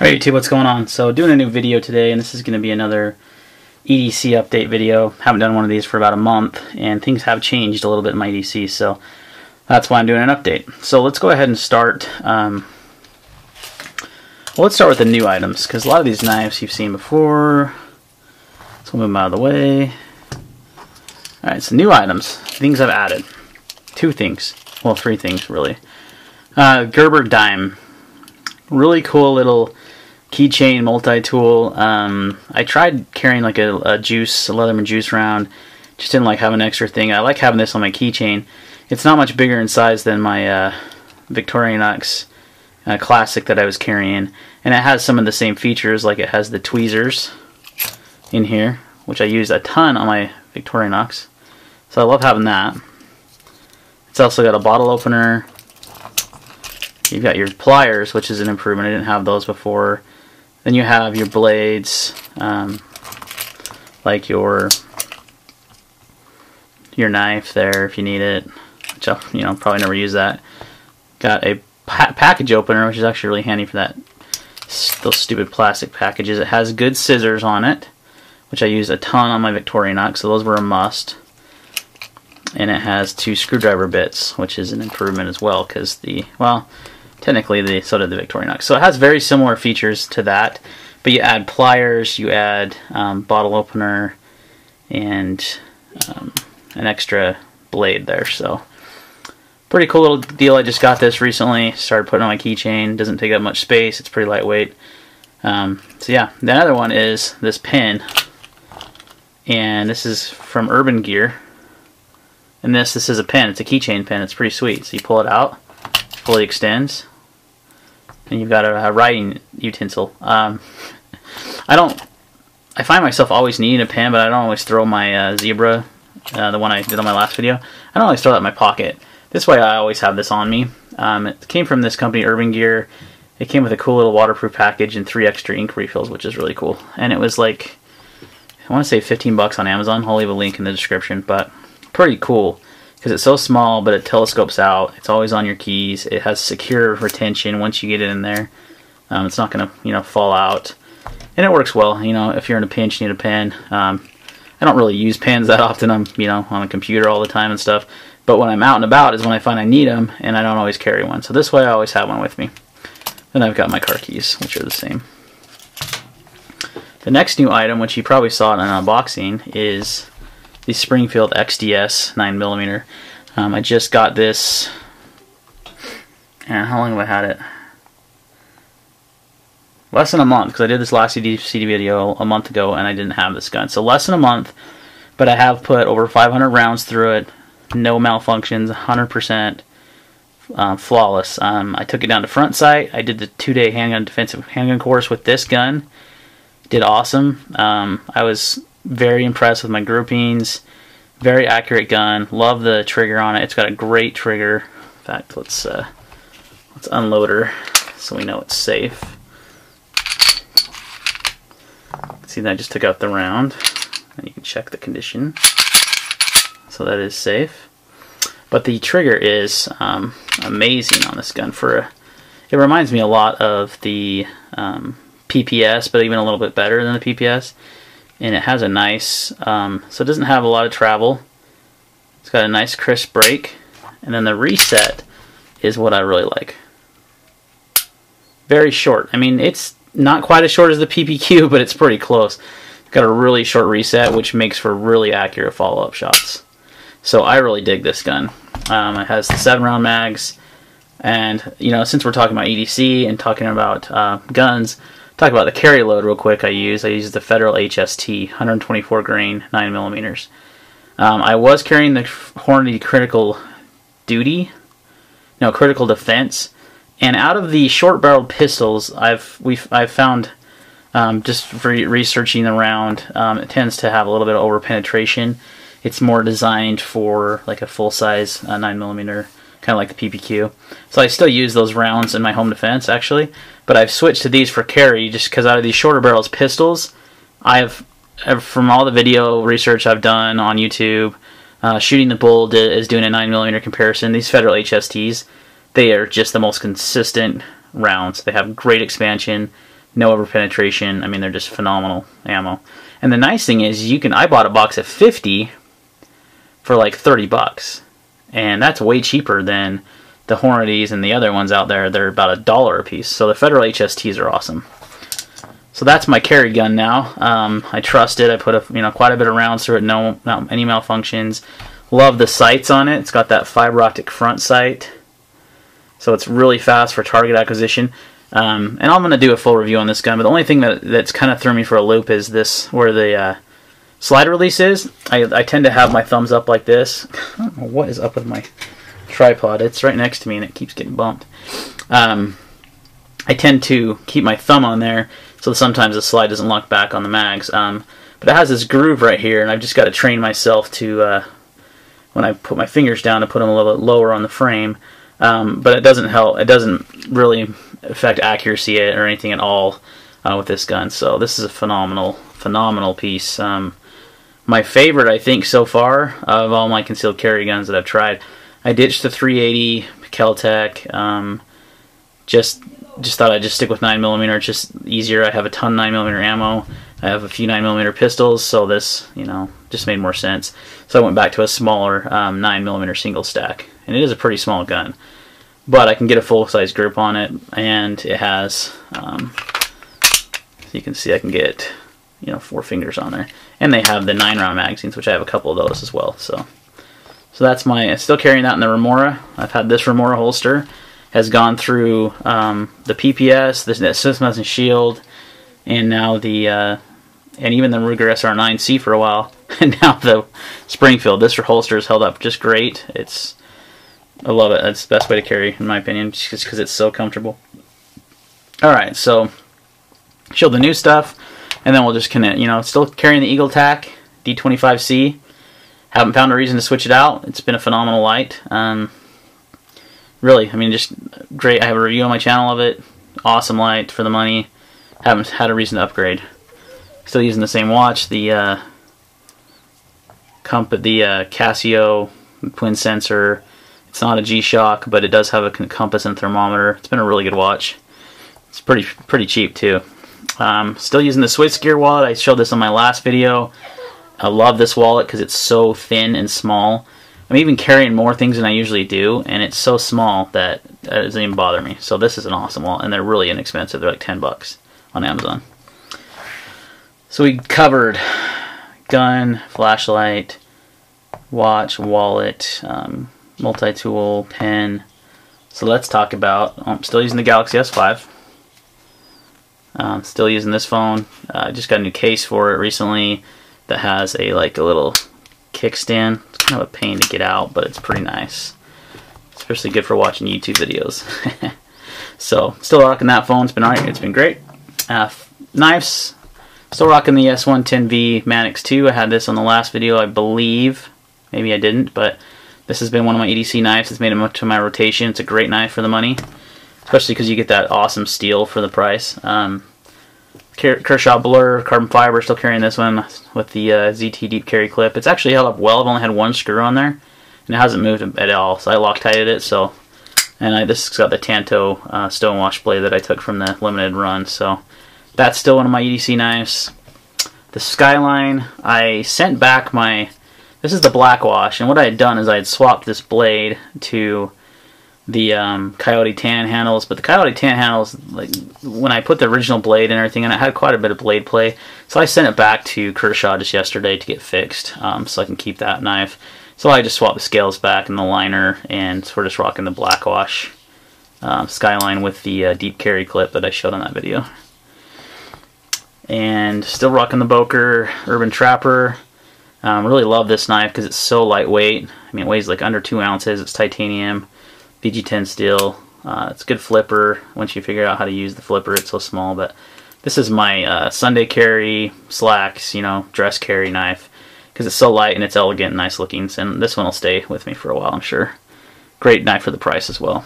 Alright YouTube, what's going on? So doing a new video today, and this is going to be another EDC update video. Haven't done one of these for about a month, and things have changed a little bit in my EDC, so that's why I'm doing an update. So let's go ahead and start. Let's start with the new items, because a lot of these knives you've seen before. So we'll move them out of the way. Alright, so new items. Things I've added. Two things. Well, three things, really. Gerber Dime. Really cool little keychain multi-tool. I tried carrying like a Leatherman juice round. Just didn't like having an extra thing. I like having this on my keychain. It's not much bigger in size than my Victorinox Classic that I was carrying. And it has some of the same features, like it has the tweezers in here, which I use a ton on my Victorinox. So I love having that. It's also got a bottle opener. You've got your pliers, which is an improvement. I didn't have those before. Then you have your blades, like your knife there if you need it. Which I'll probably never use that. Got a package opener, which is actually really handy for that. Those stupid plastic packages. It has good scissors on it, which I use a ton on my Victorinox, so those were a must. And it has two screwdriver bits, which is an improvement as well, because technically so did the Victorinox. So it has very similar features to that, but you add pliers, you add bottle opener, and an extra blade there. So pretty cool little deal. I just got this recently, started putting on my keychain. Doesn't take up much space, it's pretty lightweight. So yeah, the other one is this pen, and this is from Urban Gear. And this is a pen. It's a keychain pen. It's pretty sweet. So you pull it out, fully extends, and you've got a writing utensil. I find myself always needing a pen, but I don't always throw my Zebra, the one I did on my last video. I don't always throw that in my pocket. This way I always have this on me. It came from this company, Urban Gear. It came with a cool little waterproof package and 3 extra ink refills, which is really cool. And it was like, I want to say 15 bucks on Amazon. I'll leave a link in the description, but pretty cool because it's so small, but it telescopes out. It's always on your keys. It has secure retention once you get it in there. It's not going to fall out, and it works well. If you're in a pinch, you need a pen. I don't really use pens that often. I'm on a computer all the time and stuff. But when I'm out and about is when I find I need them, and I don't always carry one. So this way I always have one with me. Then I've got my car keys, which are the same. The next new item, which you probably saw in an unboxing, is the Springfield XDs 9mm. I just got this, and how long have I had it? Less than a month, because I did this last EDC video a month ago and I didn't have this gun. So less than a month, but I have put over 500 rounds through it. No malfunctions, 100% flawless. I took it down to front sight. I did the 2-day defensive handgun course with this gun. Did awesome. I was very impressed with my groupings. Very accurate gun. Love the trigger on it. It's got a great trigger. In fact, let's unload her so we know it's safe. See that I just took out the round, and you can check the condition. So that is safe. But the trigger is amazing on this gun. It reminds me a lot of the PPS, but even a little bit better than the PPS. And it has a nice, so it doesn't have a lot of travel. It's got a nice crisp break. And then the reset is what I really like. Very short. I mean, it's not quite as short as the PPQ, but it's pretty close. It's got a really short reset, which makes for really accurate follow-up shots. So I really dig this gun. It has the 7-round mags. And, since we're talking about EDC and talking about guns, talk about the carry load real quick. I use the Federal HST 124 grain 9mm. I was carrying the Hornady Critical Defense, and out of the short-barreled pistols, I've found just for researching the round, it tends to have a little bit of over penetration. It's more designed for like a full-size 9mm. Kind of like the PPQ. So I still use those rounds in my home defense, actually. But I've switched to these for carry just because out of these shorter barrels pistols, from all the video research I've done on YouTube, Shooting the Bull is doing a 9mm comparison. These Federal HSTs, they are just the most consistent rounds. They have great expansion. no overpenetration. I mean, they're just phenomenal ammo. And the nice thing is, I bought a box of 50 for like 30 bucks. And that's way cheaper than the Hornadies and the other ones out there. They're about $1 a piece. So the Federal HSTs are awesome. So that's my carry gun now. I trust it. I put quite a bit of rounds through it. Not any malfunctions. Love the sights on it. It's got that fiber optic front sight, so it's really fast for target acquisition. And I'm going to do a full review on this gun. But the only thing that's kind of threw me for a loop is this, where the slide release is. I tend to have my thumbs up like this. I don't know what is up with my tripod. It's right next to me and it keeps getting bumped. I tend to keep my thumb on there, so sometimes the slide doesn't lock back on the mags. But it has this groove right here, and I've just got to train myself to, when I put my fingers down, to put them a little bit lower on the frame. But it doesn't help. It doesn't really affect accuracy or anything at all with this gun. So this is a phenomenal piece. My favorite, I think, so far of all my concealed carry guns that I've tried. I ditched the 380 Kel-Tec. Just thought I'd just stick with 9mm. It's just easier. I have a ton of 9mm ammo. I have a few 9mm pistols, so this, just made more sense. So I went back to a smaller 9mm single stack. And it is a pretty small gun, but I can get a full-size grip on it, and it has, so you can see I can get, 4 fingers on there. And they have the 9-round magazines, which I have a couple of those as well. So that's I'm still carrying that in the Remora. I've had this Remora holster. Has gone through the PPS, the System and Shield, and now and even the Ruger SR9C for a while, and now the Springfield. This holster has held up just great. I love it. It's the best way to carry, in my opinion, just because it's so comfortable. Alright, so show the new stuff, and then we'll just connect. Still carrying the Eagle Tac D25C. Haven't found a reason to switch it out. It's been a phenomenal light. Really, just great. I have a review on my channel of it. Awesome light for the money. Haven't had a reason to upgrade. Still using the same watch, the Casio twin sensor. It's not a G-Shock, but it does have a compass and thermometer. It's been a really good watch. It's pretty cheap too. Still using the Swiss gear wallet. I showed this on my last video. I love this wallet because it's so thin and small. I'm even carrying more things than I usually do, and it's so small that it doesn't even bother me. So this is an awesome wallet, and they're really inexpensive. They're like 10 bucks on Amazon. So we covered gun, flashlight, watch, wallet, multi-tool, pen. So let's talk about, I'm still using the Galaxy S5. Still using this phone. I just got a new case for it recently that has a little kickstand. It's kind of a pain to get out, but it's pretty nice. Especially good for watching YouTube videos. So, still rocking that phone. It's been alright. It's been great. Knives. Still rocking the S110V Manix 2. I had this on the last video, I believe. Maybe I didn't, but this has been one of my EDC knives. It's made it to my rotation. It's a great knife for the money, especially because you get that awesome steel for the price. Kershaw Blur Carbon Fiber, still carrying this one with the ZT Deep Carry clip. It's actually held up well. I've only had one screw on there, and it hasn't moved at all. So I Loctited it. So, and this has got the Tanto Stonewash blade that I took from the limited run. So that's still one of my EDC knives. The Skyline, I sent back my. This is the Blackwash, and what I had done is I had swapped this blade to the Coyote tan handles, but the Coyote tan handles, when I put the original blade and everything, and it had quite a bit of blade play, so I sent it back to Kershaw just yesterday to get fixed, so I can keep that knife. So I just swapped the scales back and the liner, and we're just rocking the Blackwash Skyline with the deep carry clip that I showed on that video. And still rocking the Boker Urban Trapper. Really love this knife because it's so lightweight. I mean, it weighs like under 2 ounces. It's titanium. BG10 steel. It's a good flipper. Once you figure out how to use the flipper, it's so small. But this is my Sunday carry, slacks, dress carry knife because it's so light and it's elegant and nice looking. And this one will stay with me for a while, I'm sure. Great knife for the price as well.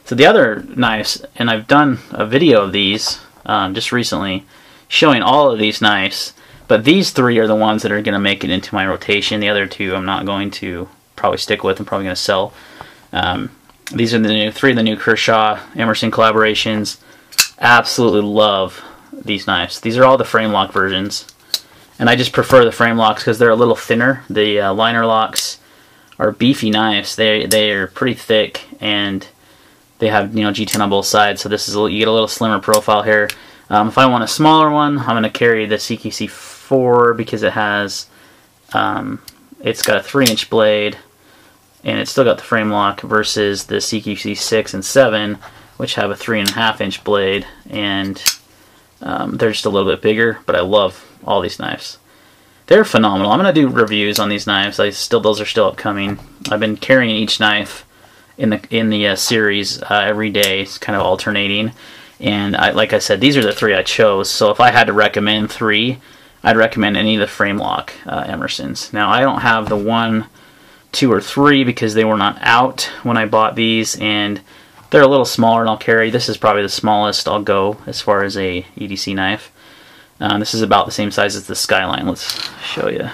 So the other knives, and I've done a video of these just recently, showing all of these knives. But these 3 are the ones that are going to make it into my rotation. The other 2 I'm not going to probably stick with. I'm probably going to sell. These are the 3 of the new Kershaw Emerson collaborations. Absolutely love these knives. These are all the frame lock versions, and I just prefer the frame locks because they're a little thinner. The liner locks are beefy knives. They are pretty thick, and they have, you know, G10 on both sides. So this is you get a little slimmer profile here. If I want a smaller one, I'm going to carry the CQC4 because it has it's got a 3-inch blade, and it's still got the frame lock, versus the CQC6 and 7, which have a 3.5-inch blade, and they're just a little bit bigger. But I love all these knives. They're phenomenal. I'm going to do reviews on these knives. Those are still upcoming. I've been carrying each knife in the series every day. It's kind of alternating. And like I said, these are the 3 I chose. So if I had to recommend 3, I'd recommend any of the frame lock Emersons. Now, I don't have the 1, 2, or 3 because they were not out when I bought these, and they're a little smaller than I'll carry. This is probably the smallest I'll go as far as a EDC knife. This is about the same size as the Skyline. Let's show you.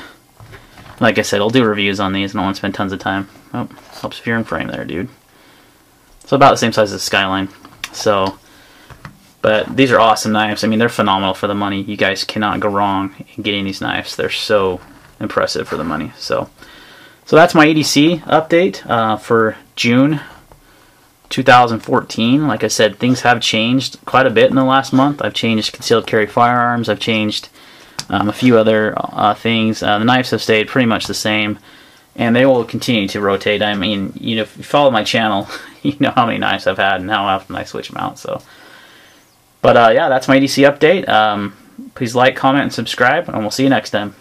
Like I said, I'll do reviews on these. I don't want to spend tons of time. Oh, helps if you're in frame there, dude. So about the same size as the Skyline. So, but these are awesome knives. I mean, they're phenomenal for the money. You guys cannot go wrong in getting these knives. They're so impressive for the money. So that's my EDC update for June 2014. Like I said, things have changed quite a bit in the last month. I've changed concealed carry firearms. I've changed a few other things. The knives have stayed pretty much the same, and they will continue to rotate. I mean, you know, if you follow my channel, you know how many knives I've had and how often I switch them out. So, but yeah, that's my EDC update. Please like, comment, and subscribe, and we'll see you next time.